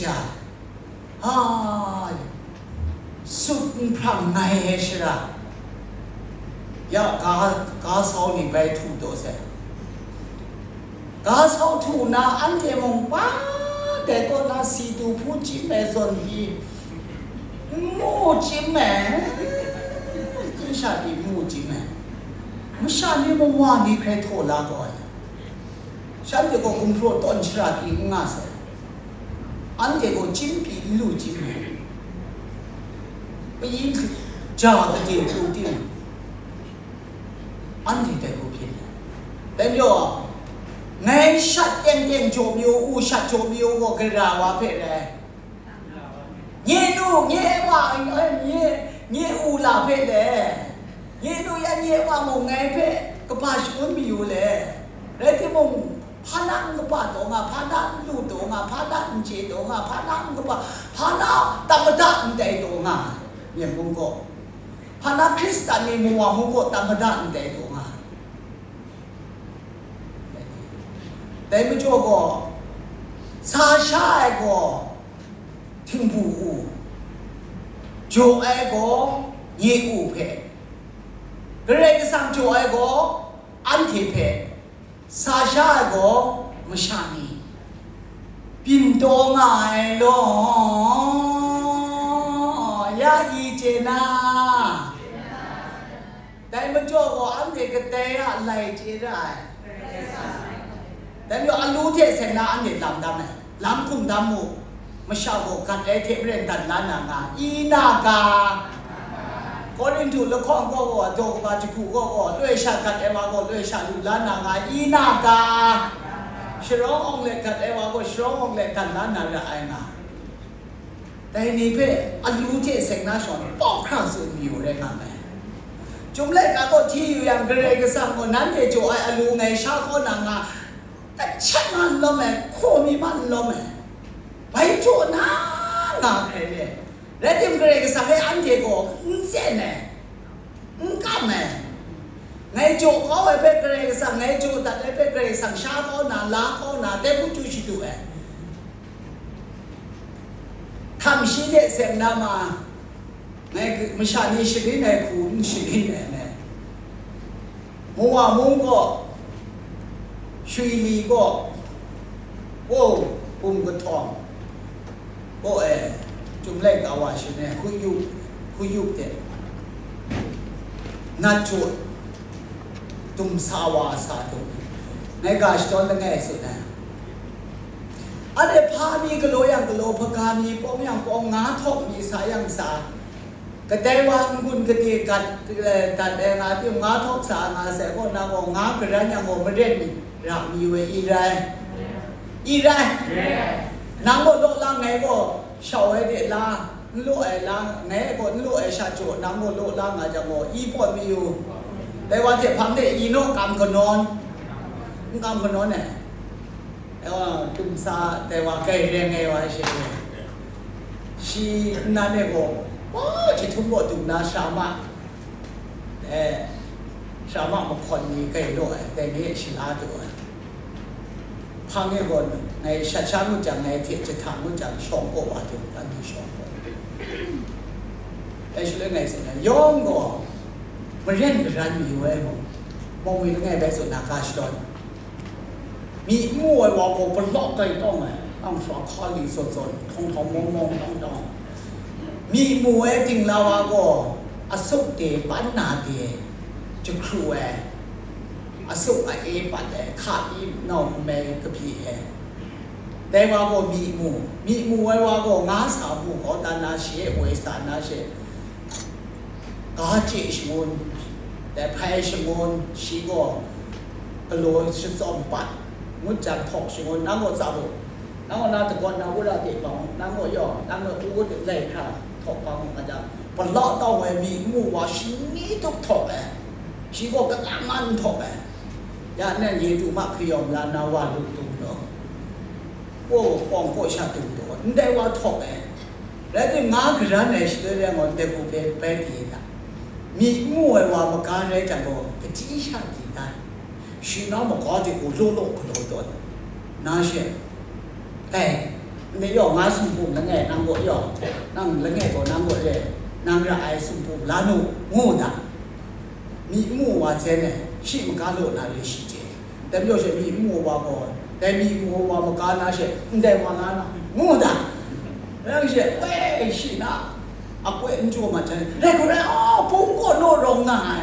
จ้าสุดพรำไงใช่ไหมยากาสาวนี่ไปถูตัวเสียกาสาวถูนะอันเดียมงป้าแต่ก็น่าสีดูผู้จิ้มแม่ส่วนดีมูจิ้มแม่ที่ชาดีมูจิ้มแม่ไม่ชานี่มันว่านี่ใครโทรลาก่อนฉันจะก็คุ้มโปรตอนชราดีง่าเสียอันเดียก็จิ้มปีลู่จิ้มแม่ไปยิงจ้าก็เดียวดูดิอันเดียก็เพี้ยนแต่เดี๋ยวไงชัดเย็นโจมิวอูชัดโจมิวก็กระดาว่าเพ่เลยเงี้ยนูเงี้ยว่าเงี้ยอูลาเพ่เลยเงี้ยนูยันเงี้ยว่ามงไงเพ่ก็พาชวนมีอยู่เลยแล้วที่มงพานังก็พาตัวมาพานังลู่ตัวมาพานังเจตัวมาพานังก็พานังตามดาใจตัวมาเนี่ยมงก็พานังคริสต์นี่มัวมงก็ตามดาใจตัวมาแต่ไม่ชั่วก็ซาชาเอก็ทิ้งบูอูโจเอก็เยอูเพกระเรกสังโจเอก็อันเทเพซาชาเอก็มชานีปินโตง่ายลอยาอีเจนาแต่ไม่ชั่วก็อันเทกเตะอะไรเจได้แต่เดี๋ยวอันรู้เทศนาอันนี้ลำดำเนี่ยลำคุ้มดำมูไม่ชอบกันเอเทเรนดันล้านนางาอีนากาก็เรียนถูกแล้วข้องก็ว่าโจกบาจิคุก็ว่าด้วยชากันเอวาก็ด้วยชาลูล้านนางาอีนากาชร้ององเล็กกันเอวาก็ชร้ององเล็กกันล้านนางาไอ้นาแต่นี่เพ่อันรู้เทศนาสอนป้องข้าวสุดมีอยู่ได้ไงแม่จุ่มเล็กก็ที่อยู่อย่างเกรงกระสังคนนั้นเดี๋ยวโจไออันรู้ไงชาข้อนางาแต่ฉันมันล้มแม่โคมีมันล้มแม่ไปโจน่างาเลยแล้วที่มันเกรงสังให้อันเดียก็เสียแน่กันแม่ไงโจเขาไอ้เป็นเกรงสังไงโจแต่ไอ้เป็นเกรงสังชาเขาหนาล้าเขาหนาแต่ผู้ช่วยชิดูเองทำชีวิตเสียงน้ำมาไงไม่ใช่นี่ชีวิตไหนคุณชีวิตไหนเนี่ยมัวมุ้งก็ช่วยลีก็โอ้ปุ่มกระทองโอ้จุ่มเล็กเอาไว้ใช่ไหมคุยยุบเด็ดนัดจุดตุ่มสาวาสาตุในกาชตอนละไงสุดนะอันเดพามีกะโลยังกะโลพกามีป้องยังป้องงาทอกมีสายังสากระเดวังคุณกระตีกัดตัดแดงาที่งาทอกสางาเสก็นางงากระไรยังงไม่เด่นรักมีเวอีไรนางก็โลล่างไงก็ชาวไอ้เด็ดล่างโลไอ้ล่างไงก็โลไอ้ชาโจนางก็โลล่างอาจจะงออีปอดมีอยู่แต่ว่าเจ็บพังเนี่ยอีโนกำกันนอนเนี่ยแต่ว่าตุ่มซาแต่ว่าใกล้เรียงไงวะเชฟชีนั่นเนี่ยก็โอ้ชิทุ่มบ่ตุ่มนาชามะชาวบ้านบางคนมีใกล้โลกแต่นี่ชิลาตัวพังเนี่ยก่อนในชามุจังในเทียจะทางมุจังชงก็ว่าถึงกันที่ชงก็ไอ้ช่วยไงสินะย่อมก็มันเรียนกับรันมีไว้มองมีไงแบบสุดนักการสอนมีมั่วว่าก็เป็นล็อกไกลต้องไงต้องสอนข้อดีสดๆทองมองต้องมีมั่วจริงแล้วว่าก็อสุเดปันนาเดจะครูอสุเอปัดขาดอีน้องแม่กับพี่แต่ว่าก็มีมูไว้ว่าก็งาสาวมูเขาตานาเชเวสานาเชกาเจชมุนแต่แพ้ชมุนชีก็กลัวชุดสมบัติมุดจากถกชมุนนั่งก็สาวนั่งก็น่าตะกอนนั่งก็ได้เด็กน้องนั่งก็ย่อนั่งก็อู้เด็กเล็กค่ะถกฟังอาจารย์ปลอกต้องไว้มีมูว่าชีนี้ทุกถกชีก็กระลามันถกยาเนี่ยยีดูมากขยมลานาวาลุตุงเนาะโอ้ปองโคชาตุงตัวนั่นได้ว่าถกแล้วที่งากระนั้นเนี่ยชื่อเรื่องของเด็กผู้เป็นดีนะมีมูไอ้ว่ามาการอะไรจังก็กระจี้ชาดีได้ชีน้องมาขอที่กูโลกตัวน่าเชื่อแต่你要俺送布，那个南国要，那个个南国的，南个爱送布，拉努木的，你木话真的，是不干路那里时间，但就是你木话个，但你木话不干那些，你在往哪木的，那些喂是那，啊贵你做嘛真，那个人哦，不过诺容啊，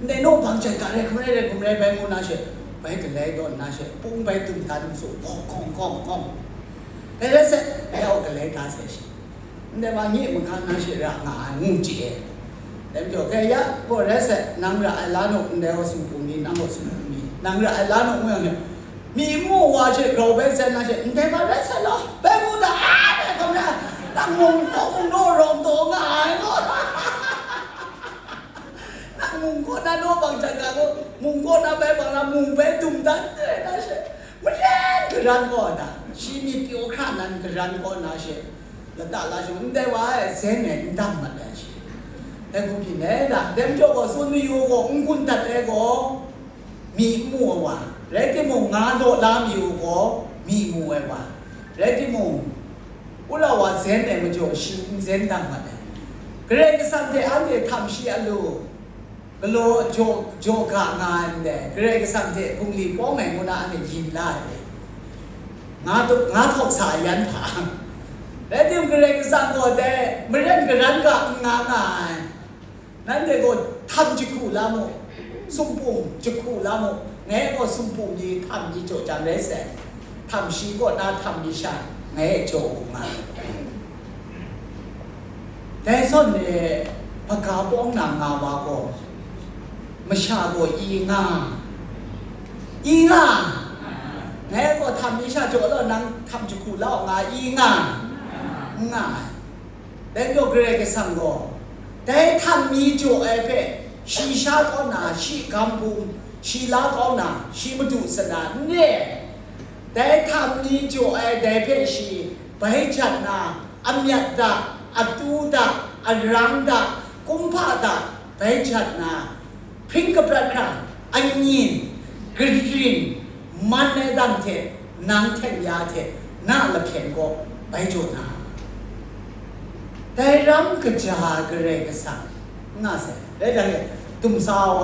你诺帮着干，那个人白木那些。ไปกันเลยโดนนะเช่ปุ้งไปตุ้มตันสู่ก้องแต่แล้วเสร็จแล้วกันเลยการเสร็จแต่ว่านี้มันการนั่นเช่ระงานงูเจี๊ยแต่เดี๋ยวแกยะพอแล้วเสร็จนางระไอลานุเดี๋ยวสุ่มปุ่มนี้นางก็สุ่มปุ่มนี้นางระไอลานุเมื่อเนี่ยมีมู่ว่าเช่เราไปเสร็จนั่นเช่แต่มาแล้วเสร็จแล้วไปมูดาเนี่ยคำนั้นนางมุงก็มุงโนรองตัวงานก็mùng có đa đô bằng chẳng cả cô mùng có đa bé bằng là mùng bé tùm tắn thế nó sẽ mất hết cái rắn con à chỉ mi tiêu khả năng cái rắn con nó sẽ là ta là chúng đâyว่าsẽ này đâm mà đấy chứแต่ผมคิดเนี่ยนะเดี๋ยวจะก็ส่วนมีอยู่ก็คุณตัดเองก็มีมัวว่ะแล้วที่มงงานโดดน้ำอยู่ก็มีมัวว่ะแล้วที่มงอุลาว่าเส้นเนี่ยมันจะชิมเส้นดังมาเนี่ยเกรงก็สั่งที่อันนี้ทำเสียลูกโลโจกางานเนี่ยเกรงก็สั่งที่พุ่งรีป้องแมงมุนาอันนี้ยินได้งาทอกสายยันถางแล้วที่เกรงก็สั่งก็ได้ไม่เล่นกับนั้นก็งานนั่นเด็กก็ทำจิคูลาโมสุ่มปุ่มจิคูลาโมแง่ก็สุ่มปุ่มดีทำดีโจจังเลยเสร็จทำชีก็น่าทำดีชาแง่โจมาแต่ส่วนเนี่ยปากกาป้องนางงาวาก็ไม่ชาก็อีงาแง่ก็ทำดีชาโจแล้วนางทำจิคูลาออกมาอีงาแล้วก็เกรงก็สั่งก็แต่ทำมีโจเอเพ่ชีชาก็นาชีกำปุงชีลาก็นาชีมาดูสนานเนี่ยแต่ทำมีโจเอเดเพ่ชีไปจัดนาอัมยัดดาอัตูดาอัรังดากุมภาดาไปจัดนาพิงกับประคาอันยินกรีนมันในดังเทนางเทนยาเทน่าละเพียนก็ไปโจนาแต่รำกระจายกระเรกสังน่าเสียได้ยังไงตุ่มสาว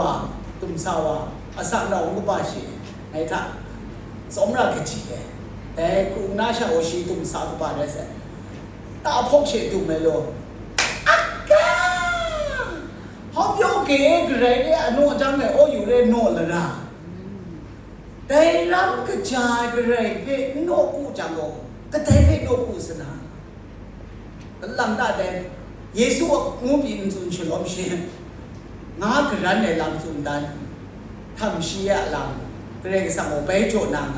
อาศัยเราอุบาชีไอ้ท่าสมรักจีเอแต่กูน่าชาวชีตุ่มสาวอุบาได้เสียตาพกเชตุ่มเมโลอักกาฮอบโยเกะกระเรกอนุจังเลยโออยู่เรโนเลยนะแต่รำกระจายกระเรกโนกูจังโลก็แต่เรโนกูสนาหลังจากนั้นเยซูงูบินสุนฉลองเชียงาคือรันในลำสุนดันทำเชียลำเรียกสังโอไปโจนาง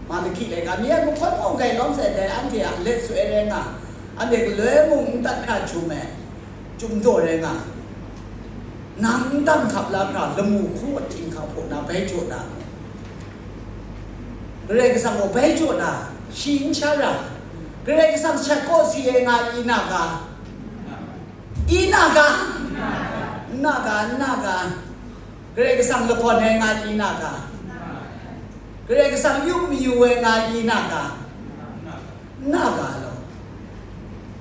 มาตะกี้เลยกันเนี่ยมุขคนมองไกลล้อมเสร็จแต่อันที่เล็กสวยแรงอันเด็กเลยมุงตัดขาดชุมแม่จุ่มโตแรงนังตั้งขับลาขาดละมูคู่จริงเขาพูดนะไปโจนางเรียกสังโอไปโจนาชิงชาระเกรงสังชักก็เสียงานอีนากาเกรงสังละครในงานอีนากาเกรงสังยุ่งมีอยู่ในงานอีนากาหรอ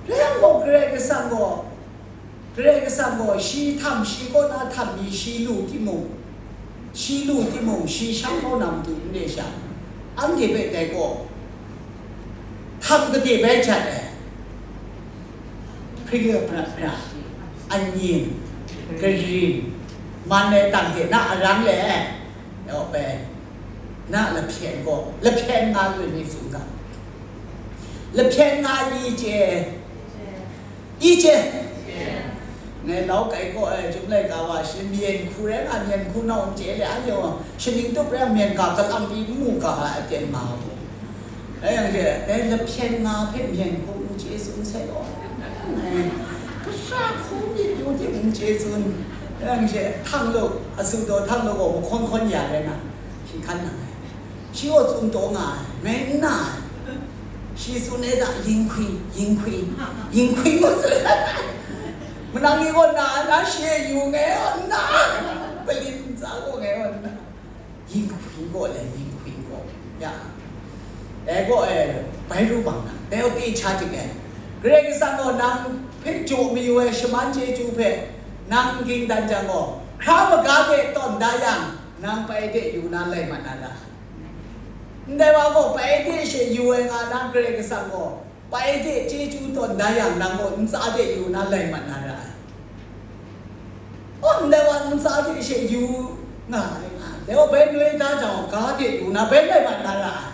เรื่องของเกรงสังก็ชีทำชีก็น่าทำมีชีลูที่มงชีช่างเขานำตัวเนี่ยช่างอันที่เป็นแต่ก็ทำกติแบบจัดเลยพริกปลาอันยินกรีนมันในต่างที่น่ารังเลยแล้วไปน่าละเพียนก็ละเพียนงานเลยมีสุกันละเพียนงานอีเจไงเราไก่ก็จุ่มเลยกว่าเมียนคู่แรงอันเมียนคู่น้องเจเลยอันเดียวฉันยิ่งตุ๊บแรงเมียนกับกำลังดีมูกับเตียนมาไอ้ยังเจแต่ละเพียนงาเพียนคู่เจสุนใช่หรอก็ชาคู่มีอยู่ที่มุงเจสุนไอ้ยังเจทั้งโลกสุดโตทั้งโลกก็คนอย่างเลยนะชิคันนะชีวจุนโตงาไม่น่าชีสุนเอดายิงคุยก็สุดมันนั่งนี่ก็นานนะเชียอยู่ไงนะไปลินจ้าก็ไงนะยิงคุยก็เลยยิงคุยก็อย่าแต่ก็ไปรู้บ้างนะ 내가 이 차지게 그래 상고 난 페조미we 시만제주페 난 긴단장고 카바가게 또 나양 난 빠이데 유난래 만나라 내가 뭐 빠이데 시 유행아 난 그래 상고 빠이데 제주 또 나양 난고 인사데 유난래 만나라 내가 인사데 시 유나 내가 벤뇌 다장 가게 유나 벤뇌 만나라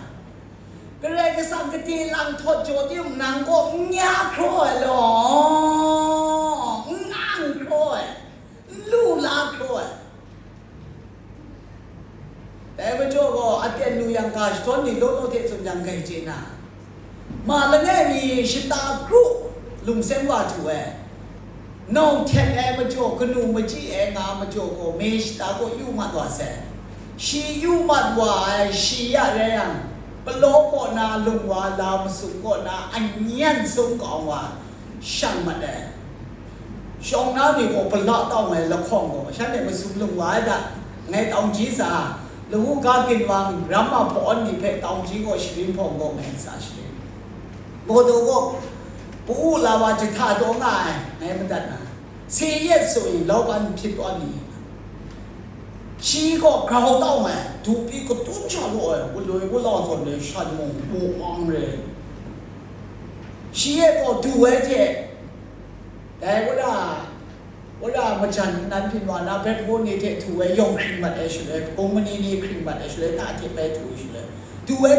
그래 그 상그티 랑토 조디 난고 냐크로엘로 낭크로엘 루라크로엘 대be 저거 아때 누양가 손이 로로테 손장게 지나 말랑에 미 시타 그루 룽생와 주에 노 텐에 저 그누 머지 애가 머저고 메시타고 유마도세 시 유마도와 시야래양 ปโลกนาลุงวาลามสุกนาอันเนียนสุกองว่าช่างมาได้ช่องน้ำนี่ก็ปลาต้องไงละข้องก็ฉันเนี่ยมาสุลุงวาได้ไงตองจีสาลูกการกินวังรัมมาพอนนี่เพตองจีก็ชิมพงก็แม่สาชิโบดูก็ปูลาวาจะท่าตัวง่ายไงมันดันนะเสียสุยเราบันผิดตัวนี้ชีก็เขาต้องไงทุกปีก็ตุ้นชาลอยวันเลยวันรอส่วนเลยฉันมองโมองเลยชีก็ดูไว้เถอะแต่ว่ามันฉันนั้นพิมพ์ว่านะเป็นพวกนี้เถอะถูกไว้ยงครีมบัดเอชเลยกงมันนี่ครีมบัดเอชเลยตาเถอะไปถูกเลยดูไว้